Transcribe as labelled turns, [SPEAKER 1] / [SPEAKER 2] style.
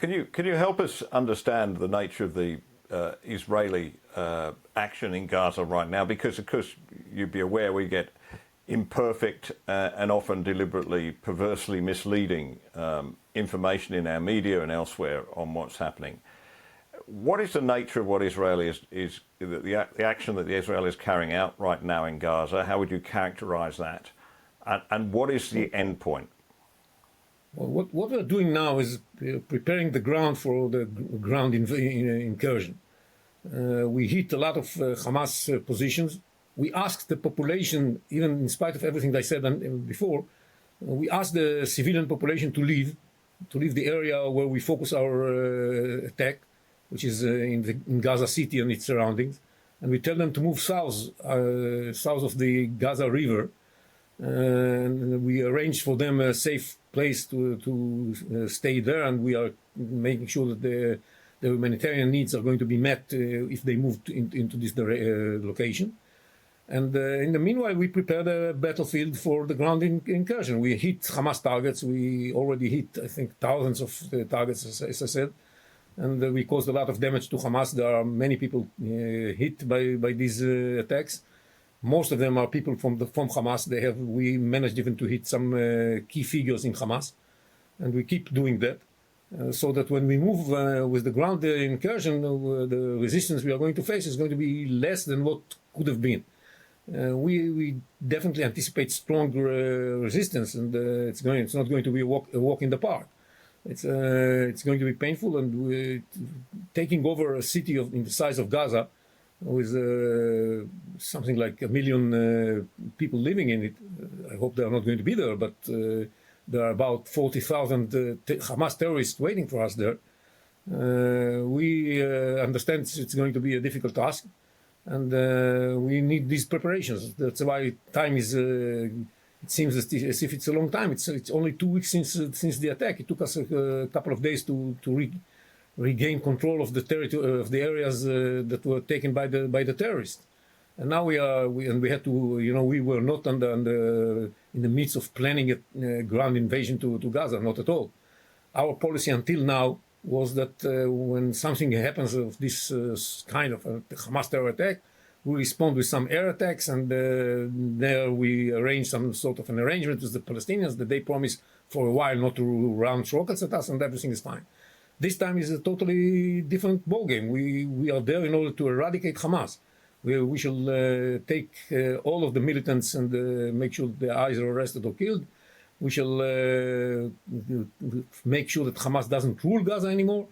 [SPEAKER 1] Can you help us understand the nature of the Israeli action in Gaza right now? Because of course you'd be aware we get imperfect and often deliberately, perversely misleading information in our media and elsewhere on what's happening. What is the nature of what Israel is the action that the Israel is carrying out right now in Gaza? How would you characterize that? And what is the end point?
[SPEAKER 2] Well, what we're doing now is preparing the ground for the ground incursion. We hit a lot of Hamas positions. We asked the population, even in spite of everything I said before, we asked the civilian population to leave the area where we focus our attack, which is in Gaza City and its surroundings. And we tell them to move south of the Gaza River. And we arranged for them a safe place to stay there, and we are making sure that the humanitarian needs are going to be met if they move into this location. And in the meanwhile, we prepared a battlefield for the ground incursion. We hit Hamas targets. We already hit, I think, thousands of targets, as I said. And we caused a lot of damage to Hamas. There are many people hit by these attacks. Most of them are people from Hamas. We managed even to hit some key figures in Hamas. And we keep doing that. So that when we move with the ground incursion, the resistance we are going to face is going to be less than what could have been. We definitely anticipate strong resistance, and it's not going to be a walk in the park. It's going to be painful, and taking over a city in the size of Gaza, with something like 1 million people living in it. I hope they are not going to be there, but there are about 40,000 Hamas terrorists waiting for us there. We understand it's going to be a difficult task, and we need these preparations. That's why time is, it seems as if it's a long time. It's only 2 weeks since the attack. It took us a couple of days to regain control of the territory, of the areas that were taken by the terrorists. And now we had to, we were not in the midst of planning a ground invasion to Gaza, not at all. Our policy until now was that when something happens of this kind of a Hamas terror attack, we respond with some air attacks, and there we arrange some sort of an arrangement with the Palestinians that they promise for a while not to launch rockets at us, and everything is fine. This time is a totally different ballgame. We are there in order to eradicate Hamas. We shall take all of the militants and make sure they are either arrested or killed. We shall make sure that Hamas doesn't rule Gaza anymore.